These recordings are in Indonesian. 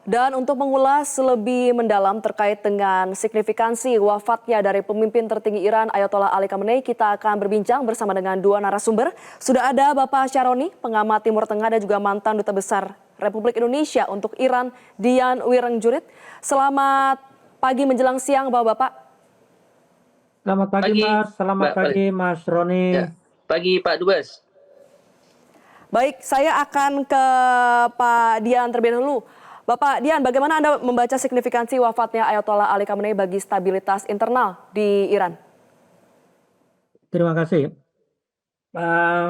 Dan untuk mengulas lebih mendalam terkait dengan signifikansi wafatnya dari pemimpin tertinggi Iran Ayatollah Ali Khamenei, kita akan berbincang bersama dengan dua narasumber. Sudah ada Bapak Syaroni, pengamat Timur Tengah dan juga mantan Duta Besar Republik Indonesia untuk Iran, Dian Wirenjurit. Selamat pagi menjelang siang Bapak-Bapak. Selamat pagi Mas, selamat pagi Mas Roni. Ya, pagi Pak Dubes. Baik, saya akan ke Pak Dian terlebih dahulu. Bapak Dian, bagaimana Anda membaca signifikansi wafatnya Ayatollah Ali Khamenei bagi stabilitas internal di Iran? Terima kasih.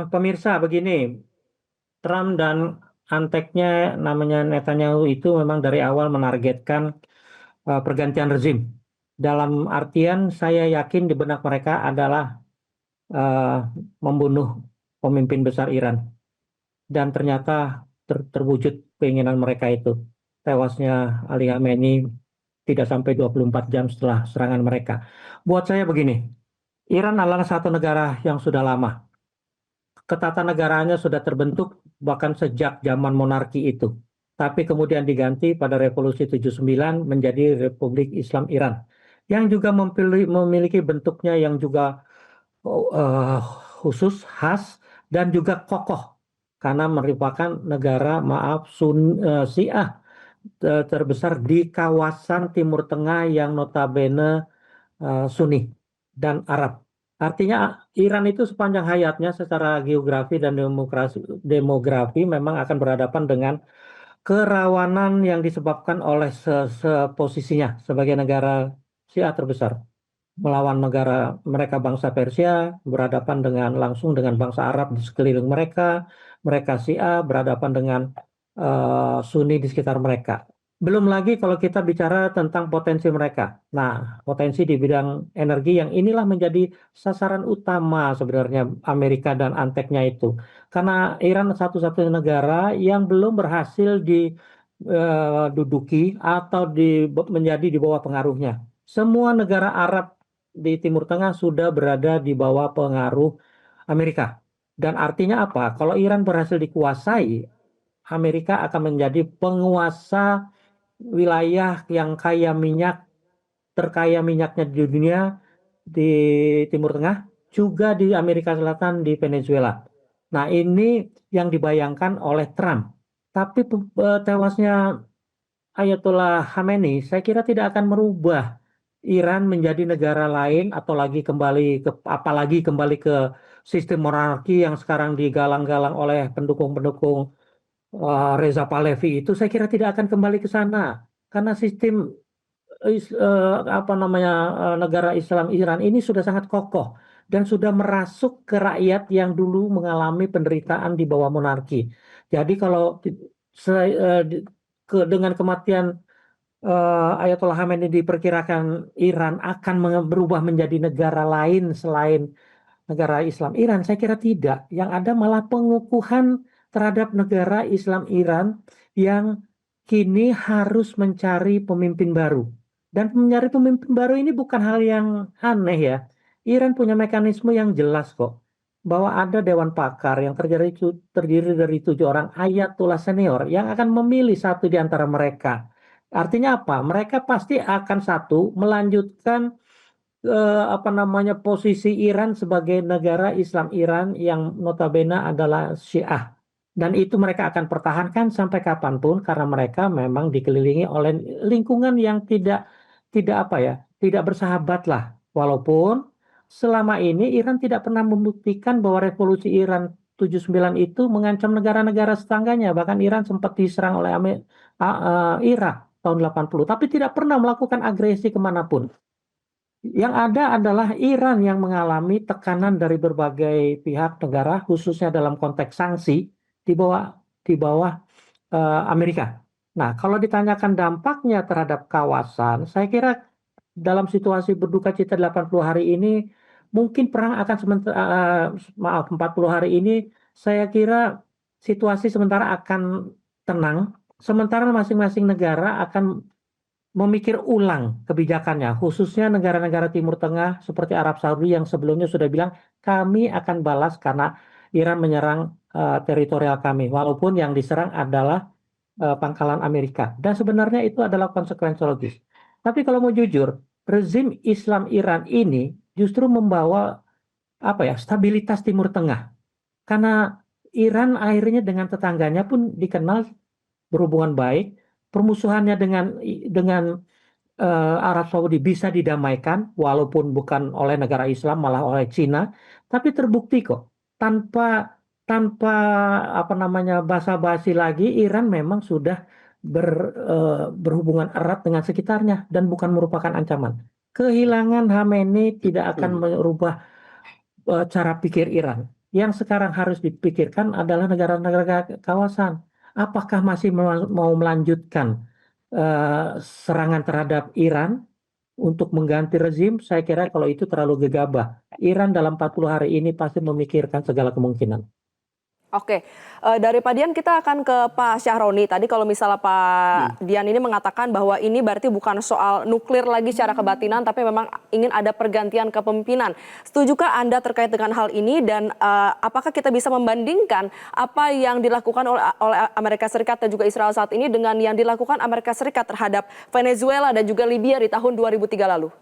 Pemirsa, begini, Trump dan anteknya namanya Netanyahu itu memang dari awal menargetkan pergantian rezim. Dalam artian saya yakin di benak mereka adalah membunuh pemimpin besar Iran. Dan ternyata terwujud keinginan mereka itu. Tewasnya Ali Khamenei tidak sampai 24 jam setelah serangan mereka. Buat saya begini, Iran adalah satu negara yang sudah lama. Ketatanegaranya sudah terbentuk bahkan sejak zaman monarki itu. Tapi kemudian diganti pada Revolusi 79 menjadi Republik Islam Iran. Yang juga memiliki bentuknya yang juga khusus, khas, dan juga kokoh. Karena merupakan negara, Syiah terbesar di kawasan Timur Tengah yang notabene Sunni dan Arab. Artinya Iran itu sepanjang hayatnya secara geografi dan demografi memang akan berhadapan dengan kerawanan yang disebabkan oleh posisinya sebagai negara Syiah terbesar melawan negara mereka bangsa Persia, berhadapan langsung dengan bangsa Arab di sekeliling mereka, mereka Syiah berhadapan dengan Sunni di sekitar mereka. Belum lagi kalau kita bicara tentang potensi mereka. Nah, potensi di bidang energi yang inilah menjadi sasaran utama sebenarnya Amerika dan anteknya itu. Karena Iran satu-satunya negara yang belum berhasil diduduki atau menjadi di bawah pengaruhnya. Semua negara Arab di Timur Tengah sudah berada di bawah pengaruh Amerika. Dan artinya apa? Kalau Iran berhasil dikuasai, Amerika akan menjadi penguasa wilayah yang terkaya minyaknya di dunia, di Timur Tengah, juga di Amerika Selatan, di Venezuela. Nah, ini yang dibayangkan oleh Trump. Tapi tewasnya Ayatollah Khamenei, saya kira tidak akan merubah Iran menjadi negara lain atau apalagi kembali ke sistem monarki yang sekarang digalang-galang oleh pendukung-pendukung Reza Pahlavi itu. Saya kira tidak akan kembali ke sana karena sistem negara Islam Iran ini sudah sangat kokoh dan sudah merasuk ke rakyat yang dulu mengalami penderitaan di bawah monarki. Jadi kalau dengan kematian Ayatollah Khamenei diperkirakan Iran akan berubah menjadi negara lain selain negara Islam Iran, saya kira tidak. Yang ada malah pengukuhan terhadap negara Islam Iran yang kini harus mencari pemimpin baru. Dan mencari pemimpin baru ini bukan hal yang aneh ya. Iran punya mekanisme yang jelas kok. Bahwa ada Dewan Pakar yang terdiri dari 7 orang ayatollah senior yang akan memilih satu di antara mereka. Artinya apa? Mereka pasti akan melanjutkan posisi Iran sebagai negara Islam Iran yang notabene adalah Syiah. Dan itu mereka akan pertahankan sampai kapanpun karena mereka memang dikelilingi oleh lingkungan yang tidak bersahabat lah. Walaupun selama ini Iran tidak pernah membuktikan bahwa revolusi Iran 79 itu mengancam negara-negara tetangganya. Bahkan Iran sempat diserang oleh Irak tahun 80, tapi tidak pernah melakukan agresi kemanapun. Yang ada adalah Iran yang mengalami tekanan dari berbagai pihak negara, khususnya dalam konteks sanksi di bawah Amerika. Nah, kalau ditanyakan dampaknya terhadap kawasan, saya kira dalam situasi berduka cita 80 hari ini, mungkin perang akan 40 hari ini, saya kira situasi sementara akan tenang, sementara masing-masing negara akan memikir ulang kebijakannya, khususnya negara-negara Timur Tengah seperti Arab Saudi yang sebelumnya sudah bilang kami akan balas karena Iran menyerang teritorial kami, walaupun yang diserang adalah pangkalan Amerika. Dan sebenarnya itu adalah konsekuensi logis. Tapi kalau mau jujur, rezim Islam Iran ini justru membawa apa ya, stabilitas Timur Tengah. Karena Iran akhirnya dengan tetangganya pun dikenal berhubungan baik, permusuhannya dengan Arab Saudi bisa didamaikan walaupun bukan oleh negara Islam malah oleh Cina, tapi terbukti kok tanpa tanpa apa namanya basa-basi lagi Iran memang sudah berhubungan erat dengan sekitarnya dan bukan merupakan ancaman. Kehilangan Khamenei tidak akan merubah cara pikir Iran. Yang sekarang harus dipikirkan adalah negara-negara kawasan. Apakah masih mau melanjutkan serangan terhadap Iran untuk mengganti rezim? Saya kira kalau itu terlalu gegabah. Iran dalam 40 hari ini pasti memikirkan segala kemungkinan. Oke, dari Pak Dian kita akan ke Pak Syahroni. Tadi kalau misalnya Pak Dian ini mengatakan bahwa ini berarti bukan soal nuklir lagi secara kebatinan, tapi memang ingin ada pergantian kepemimpinan. Setujukah Anda terkait dengan hal ini dan apakah kita bisa membandingkan apa yang dilakukan oleh Amerika Serikat dan juga Israel saat ini dengan yang dilakukan Amerika Serikat terhadap Venezuela dan juga Libya di tahun 2003 lalu?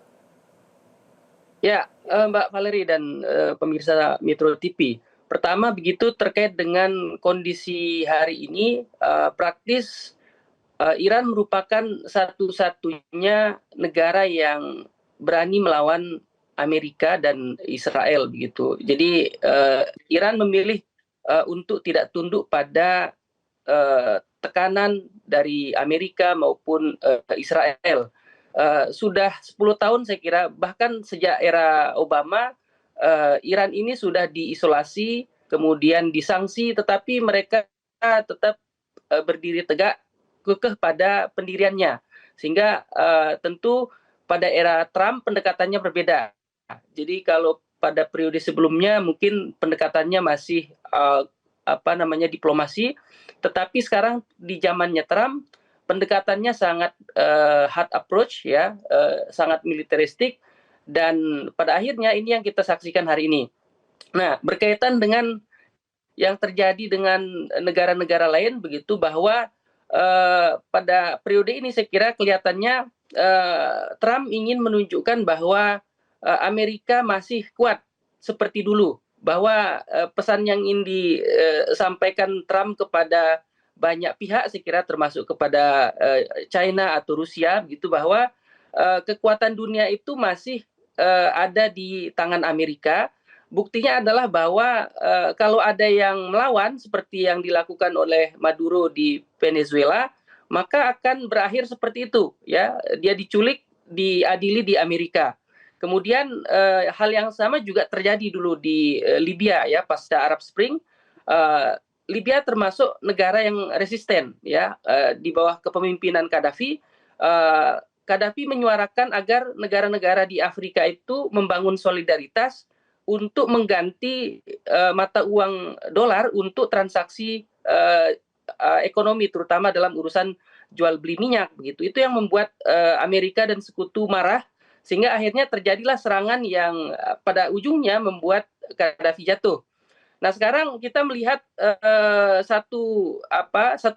Ya, Mbak Valerie dan pemirsa Metro TV. Pertama begitu terkait dengan kondisi hari ini, praktis Iran merupakan satu-satunya negara yang berani melawan Amerika dan Israel begitu. Jadi Iran memilih untuk tidak tunduk pada tekanan dari Amerika maupun Israel. Sudah 10 tahun saya kira, bahkan sejak era Obama, Iran ini sudah diisolasi, kemudian disanksi, tetapi mereka tetap berdiri tegak, kekeh pada pendiriannya. Sehingga tentu pada era Trump pendekatannya berbeda. Jadi kalau pada periode sebelumnya mungkin pendekatannya masih diplomasi, tetapi sekarang di zamannya Trump pendekatannya sangat hard approach ya, sangat militeristik. Dan pada akhirnya ini yang kita saksikan hari ini. Nah, berkaitan dengan yang terjadi dengan negara-negara lain begitu, bahwa pada periode ini saya kira kelihatannya Trump ingin menunjukkan bahwa Amerika masih kuat seperti dulu, bahwa pesan yang ingin disampaikan Trump kepada banyak pihak, saya kira termasuk kepada China atau Rusia begitu, bahwa kekuatan dunia itu masih ada di tangan Amerika. Buktinya adalah bahwa kalau ada yang melawan seperti yang dilakukan oleh Maduro di Venezuela, maka akan berakhir seperti itu, ya. Dia diculik, diadili di Amerika. Kemudian hal yang sama juga terjadi dulu di Libya ya, pasca Arab Spring. Libya termasuk negara yang resisten ya, di bawah kepemimpinan Gaddafi. Gaddafi menyuarakan agar negara-negara di Afrika itu membangun solidaritas untuk mengganti mata uang dolar untuk transaksi ekonomi, terutama dalam urusan jual beli minyak begitu. Itu yang membuat Amerika dan sekutu marah, sehingga akhirnya terjadilah serangan yang pada ujungnya membuat Gaddafi jatuh. Nah, sekarang kita melihat satu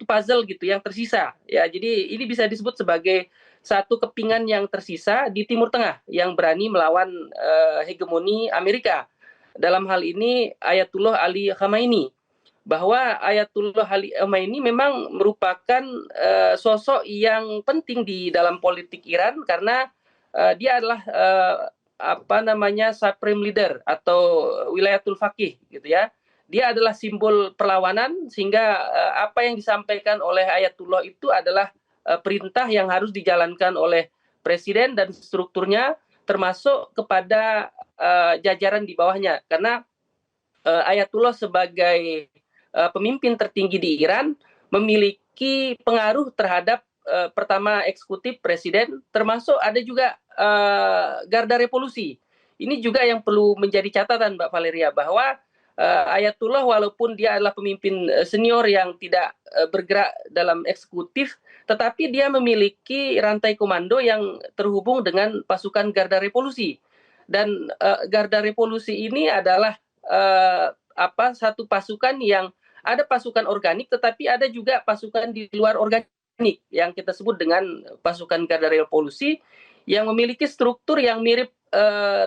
puzzle gitu yang tersisa ya. Jadi ini bisa disebut sebagai satu kepingan yang tersisa di Timur Tengah yang berani melawan hegemoni Amerika. Dalam hal ini Ayatullah Ali Khamenei, bahwa Ayatullah Ali Khamenei memang merupakan sosok yang penting di dalam politik Iran, karena dia adalah supreme leader atau wilayatul faqih gitu ya. Dia adalah simbol perlawanan, sehingga apa yang disampaikan oleh Ayatullah itu adalah perintah yang harus dijalankan oleh presiden dan strukturnya, termasuk kepada jajaran di bawahnya. Karena Ayatullah sebagai pemimpin tertinggi di Iran memiliki pengaruh terhadap pertama eksekutif presiden, termasuk ada juga garda revolusi. Ini juga yang perlu menjadi catatan, Mbak Valeria, bahwa Ayatullah walaupun dia adalah pemimpin senior yang tidak bergerak dalam eksekutif, tetapi dia memiliki rantai komando yang terhubung dengan pasukan garda revolusi. Dan garda revolusi ini adalah satu pasukan yang ada pasukan organik, tetapi ada juga pasukan di luar organik yang kita sebut dengan pasukan Garda Revolusi yang memiliki struktur yang mirip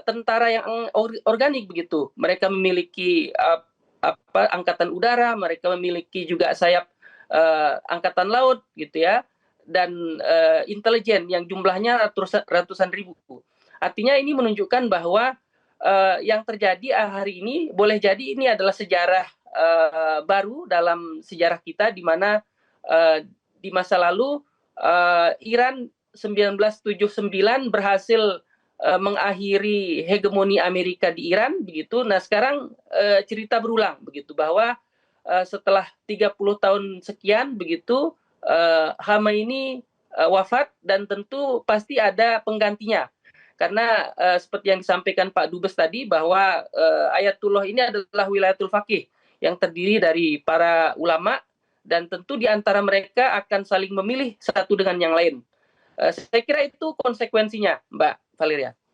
tentara yang organik begitu. Mereka memiliki angkatan udara, mereka memiliki juga sayap angkatan laut gitu ya, dan intelijen yang jumlahnya ratusan ribu. Artinya ini menunjukkan bahwa yang terjadi hari ini boleh jadi ini adalah sejarah baru dalam sejarah kita, di mana di masa lalu Iran 1979 berhasil mengakhiri hegemoni Amerika di Iran begitu. Nah, sekarang cerita berulang begitu, bahwa setelah 30 tahun sekian begitu Khamenei wafat, dan tentu pasti ada penggantinya. Karena seperti yang disampaikan Pak Dubes tadi, bahwa Ayatullah ini adalah wilayatul faqih yang terdiri dari para ulama, dan tentu di antara mereka akan saling memilih satu dengan yang lain. Saya kira itu konsekuensinya, Mbak Valeria.